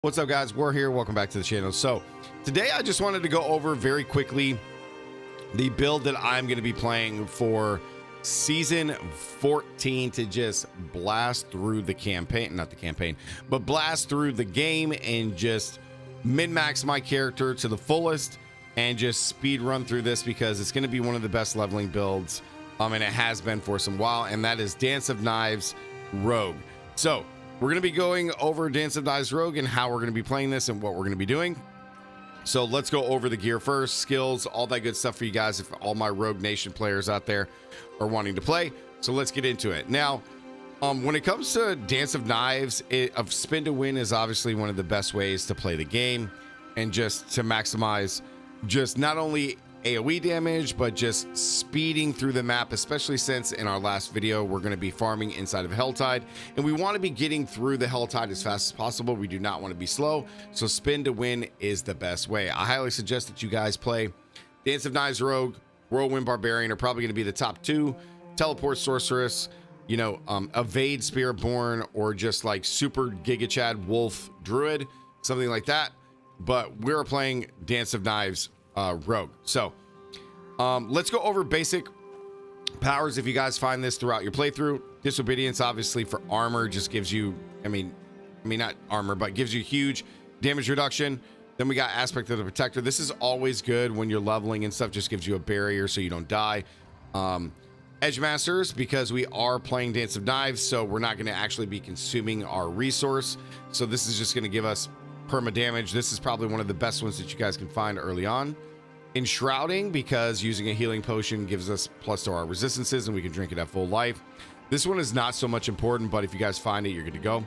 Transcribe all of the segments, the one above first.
What's up, guys? We're here. Welcome back to the channel. So today I just wanted to go over very quickly the build that I'm going to be playing for season 14 to just blast through the campaign, not the campaign, but blast through the game and just min-max my character to the fullest and just speed run through this because it's going to be one of the best leveling builds, and it has been for some while, and that is Dance of Knives Rogue. So we're going to be going over Dance of Knives Rogue and how we're going to be playing this and what we're going to be doing. So let's go over the gear first, skills, all that good stuff for you guys if all my Rogue Nation players out there are wanting to play. So let's get into it. Now, when it comes to Dance of Knives, of spin to win is obviously one of the best ways to play the game and just to maximize just not only AoE damage, but just speeding through the map, especially since in our last video, we're going to be farming inside of Helltide, and we want to be getting through the Helltide as fast as possible. We do not want to be slow, so spin to win is the best way. I highly suggest that you guys play Dance of Knives Rogue, Whirlwind Barbarian are probably going to be the top two, Teleport Sorceress, you know, Evade Spiritborn, or just like Super Giga Chad Wolf Druid, something like that. But we're playing Dance of Knives Rogue. So let's go over basic powers if you guys find this throughout your playthrough. Disobedience, obviously, for armor just gives you, I mean not armor, but gives you huge damage reduction. Then we got Aspect of the Protector. This is always good when you're leveling and stuff, just gives you a barrier so you don't die. Edge Masters, because we are playing Dance of Knives, so we're not going to actually be consuming our resource, so this is just going to give us perma damage. This is probably one of the best ones that you guys can find early on. Enshrouding, because using a healing potion gives us plus to our resistances and we can drink it at full life. This one is not so much important, but if you guys find it, you're good to go.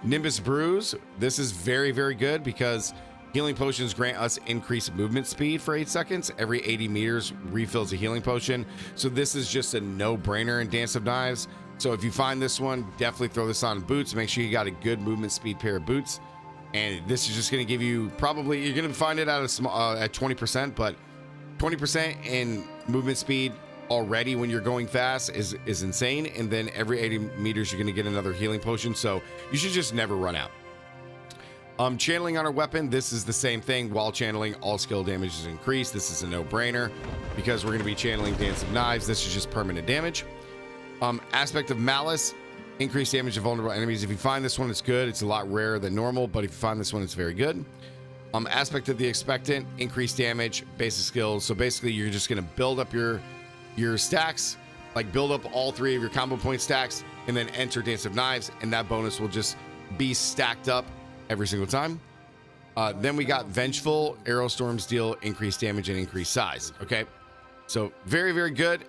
Nimbus Bruise, this is very, very good because healing potions grant us increased movement speed for 8 seconds. Every 80 meters refills a healing potion, so this is just a no-brainer in Dance of Knives. So if you find this one, definitely throw this on boots. Make sure you got a good movement speed pair of boots. And this is just going to give you probably, you're going to find it at 20%, but 20% in movement speed already when you're going fast is insane. And then every 80 meters, you're going to get another healing potion. So you should just never run out. Channeling on our weapon, this is the same thing. While channeling, all skill damage is increased. This is a no-brainer because we're going to be channeling Dance of Knives. This is just permanent damage. Aspect of Malice, increased damage to vulnerable enemies. If you find this one, it's good. It's a lot rarer than normal, but if you find this one, it's very good. Aspect of the Expectant, increased damage, basic skills. So basically, you're just going to build up your stacks, like build up all 3 of your combo point stacks, and then enter Dance of Knives, and that bonus will just be stacked up every single time. Then we got Vengeful. Arrow storms deal increased damage and increased size. Okay, so very, very good.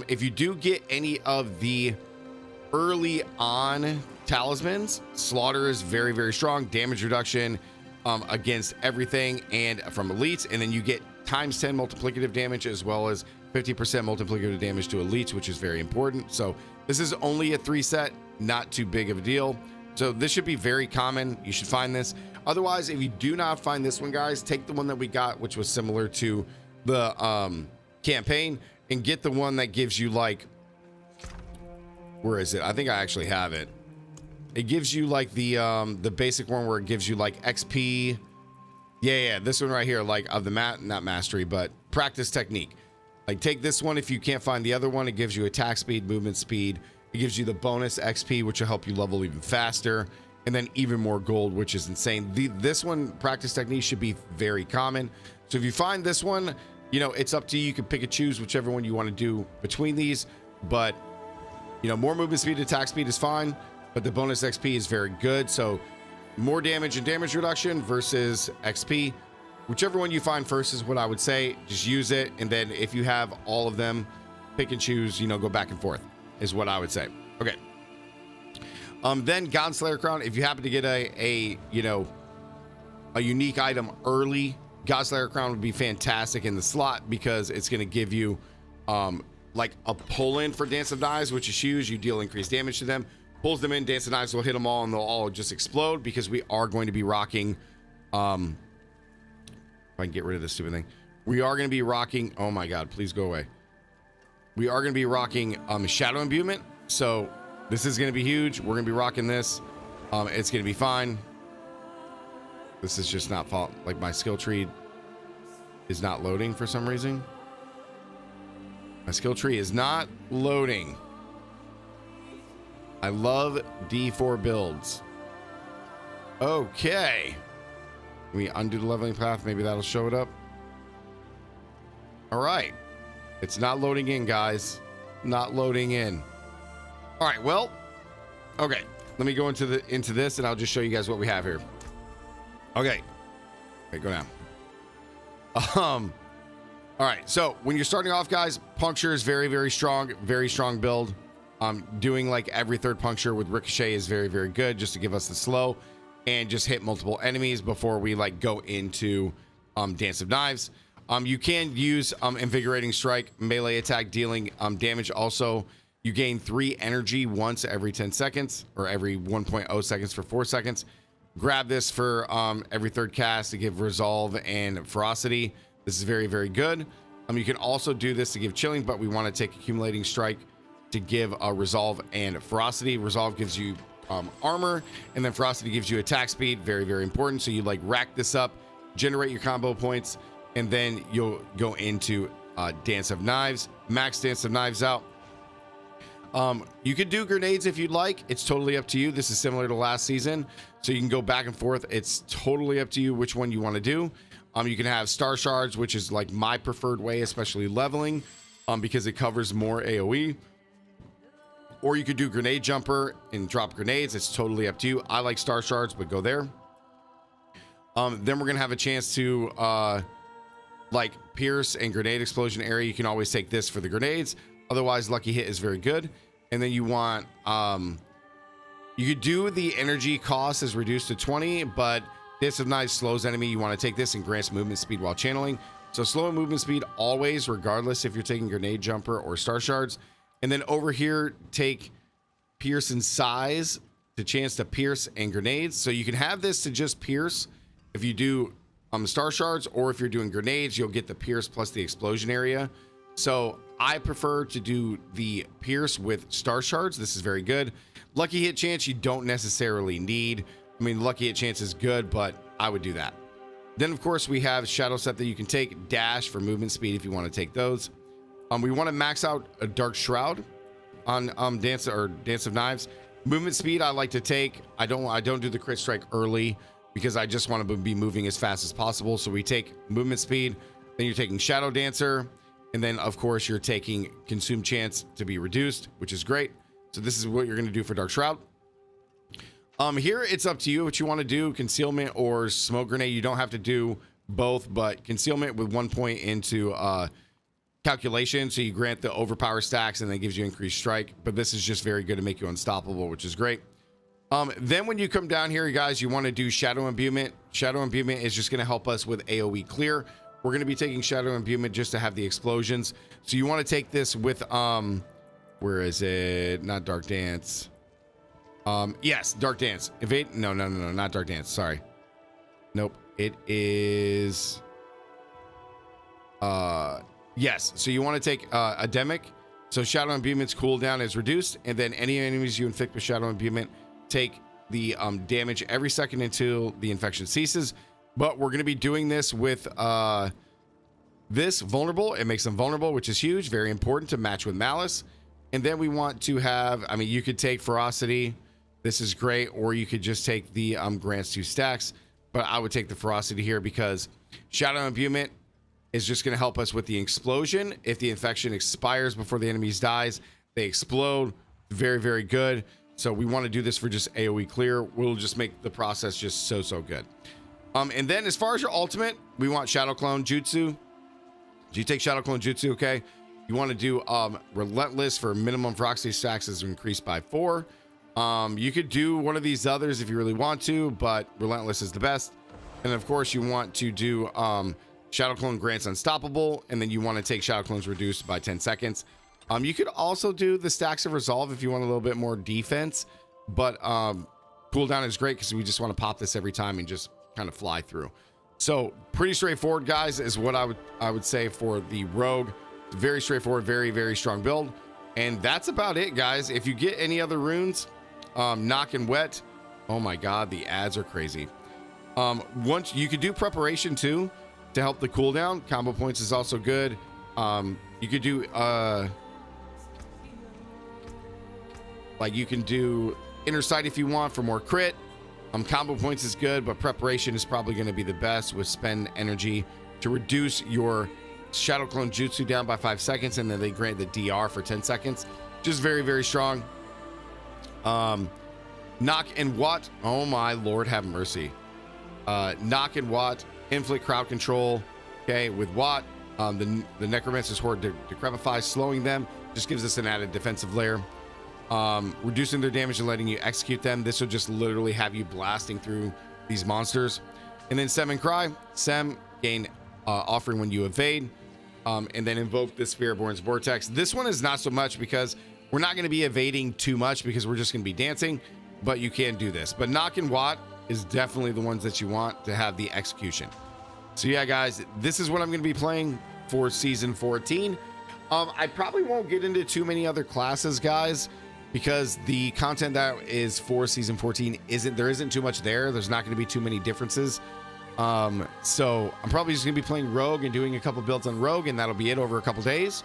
If you do get any of the early on talismans, Slaughter is very, very strong. Damage reduction against everything and from elites, and then you get times 10 multiplicative damage as well as 50% multiplicative damage to elites, which is very important. So this is only a 3 set, not too big of a deal. So this should be very common. You should find this. Otherwise, if you do not find this one, guys, take the one that we got, which was similar to the campaign, and get the one that gives you like, where is it? I think I actually have it. It gives you like the basic one where it gives you like XP. Yeah, this one right here, like of the not mastery, but practice technique. Like take this one if you can't find the other one. It gives you attack speed, movement speed. It gives you the bonus XP, which will help you level even faster, and then even more gold, which is insane. This one, practice technique, should be very common. So if you find this one, you know, it's up to you. You can pick and choose whichever one you want to do between these, but you know, more movement speed, attack speed is fine, but the bonus XP is very good. So more damage and damage reduction versus XP. Whichever one you find first is what I would say. Just use it. And then if you have all of them, pick and choose, you know, go back and forth is what I would say. Okay. Then Godslayer Crown. If you happen to get a you know, a unique item early, Godslayer Crown would be fantastic in the slot because it's going to give you like a pull-in for Dance of Knives, which is huge. You deal increased damage to them, pulls them in. Dance of Knives will hit them all, and they'll all just explode because we are going to be rocking. If I can get rid of this stupid thing, we are going to be rocking. Oh my God, please go away. We are going to be rocking Shadow Imbuement, so this is going to be huge. We're going to be rocking this. It's going to be fine. This is just not fault. Like my skill tree is not loading for some reason. My skill tree is not loading. I love D4 builds. Okay. Can we undo the leveling path? Maybe that'll show it up. All right. It's not loading in, guys. Not loading in. All right. Well, okay. Let me go into this and I'll just show you guys what we have here. Okay. Okay, go down. All right. So when you're starting off, guys, puncture is very strong build. Doing like every third puncture with ricochet is very good, just to give us the slow and just hit multiple enemies before we like go into Dance of Knives. You can use invigorating strike, melee attack, dealing damage. Also, you gain 3 energy once every 10 seconds, or every 1.0 seconds for 4 seconds. Grab this for every third cast to give resolve and ferocity. This is very good. You can also do this to give chilling, but we want to take accumulating strike to give a resolve and ferocity. Resolve gives you armor, and then ferocity gives you attack speed. Very important. So you like rack this up, generate your combo points, and then you'll go into Dance of Knives. Max Dance of Knives out. You could do grenades if you'd like. It's totally up to you. This is similar to last season, so you can go back and forth. It's totally up to you which one you want to do. You can have star shards, which is like my preferred way, especially leveling, because it covers more AoE. Or you could do grenade jumper and drop grenades. It's totally up to you. I like star shards, but go there. Then we're gonna have a chance to like pierce and grenade explosion area. You can always take this for the grenades. Otherwise, lucky hit is very good. And then you want you could do the energy cost is reduced to 20, but Dance of Knives slows enemy. You want to take this and grants movement speed while channeling. So slow movement speed always, regardless if you're taking grenade jumper or star shards. And then over here, take pierce and size to chance to pierce and grenades. So you can have this to just pierce if you do star shards, or if you're doing grenades, you'll get the pierce plus the explosion area. So I prefer to do the pierce with star shards. This is very good. Lucky hit chance you don't necessarily need. I mean, lucky hit chance is good, but I would do that. Then of course we have shadow step that you can take, dash for movement speed if you want to take those. We want to max out a dark shroud on Dance of Knives. Movement speed I like to take. I don't do the crit strike early because I just want to be moving as fast as possible. So we take movement speed, then you're taking Shadow Dancer, and then of course you're taking consume chance to be reduced, which is great. So this is what you're going to do for Dark Shroud. Here it's up to you what you want to do, concealment or smoke grenade. You don't have to do both, but concealment with 1 point into calculation, so you grant the overpower stacks and then gives you increased strike, but this is just very good to make you unstoppable, which is great. Then when you come down here, guys, you want to do shadow imbuement. Shadow imbuement is just going to help us with AoE clear. We're going to be taking shadow imbuement just to have the explosions, so you want to take this with where is it? Not Dark Dance. Yes, Dark Dance. Evade. No, not Dark Dance. Sorry. Nope. It is yes, so you want to take Ademic. So Shadow Imbuement's cooldown is reduced, and then any enemies you inflict with Shadow Imbuement take the damage every second until the infection ceases. But we're going to be doing this with this vulnerable. It makes them vulnerable, which is huge, very important to match with Malice. And then we want to have, I mean, you could take Ferocity. This is great, or you could just take the grants 2 stacks. But I would take the Ferocity here because Shadow Imbuement is just going to help us with the explosion. If the infection expires before the enemies dies, they explode. Very good. So we want to do this for just AoE clear. We'll just make the process just so good. And then as far as your ultimate, we want Shadow Clone Jutsu. You take Shadow Clone Jutsu, okay? You want to do Relentless for minimum ferocity stacks is increased by 4. You could do one of these others if you really want to, but Relentless is the best. And of course you want to do Shadow Clone grants unstoppable, and then you want to take Shadow Clones reduced by 10 seconds. You could also do the stacks of resolve if you want a little bit more defense, but cooldown is great because we just want to pop this every time and just kind of fly through. So pretty straightforward, guys, is what I would say for the Rogue. Very straightforward, very strong build. And that's about it, guys. If you get any other runes, Knock and Wet, oh my god, the ads are crazy. Once you could do preparation too to help the cooldown. Combo points is also good. You could do like you can do inner sight if you want for more crit. Combo points is good, but preparation is probably going to be the best with spend energy to reduce your Shadow Clone Jutsu down by 5 seconds, and then they grant the DR for 10 seconds. Just very, very strong. Knock and Watt. Oh my Lord, have mercy. Knock and Watt, inflict crowd control. Okay, with Watt, the Necromancer's Horde decrepify, slowing them, just gives us an added defensive layer. Reducing their damage and letting you execute them. This will just literally have you blasting through these monsters. And then Sem and Cry. Sem gain offering when you evade, and then invoke the Spiritborn's Vortex. This one is not so much because we're not going to be evading too much because we're just going to be dancing, but you can do this. But Knock and Watt is definitely the ones that you want to have the execution. So yeah, guys, this is what I'm going to be playing for season 14. I probably won't get into too many other classes, guys, because the content that is for season 14 isn't too much there. There's not going to be too many differences. So I'm probably just gonna be playing Rogue and doing a couple builds on Rogue, and that'll be it over a couple days.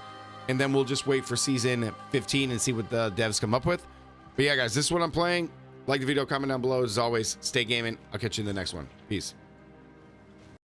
And then we'll just wait for season 15 and see what the devs come up with. But yeah, guys, this is what I'm playing. Like the video, comment down below. As always, stay gaming. I'll catch you in the next one. Peace.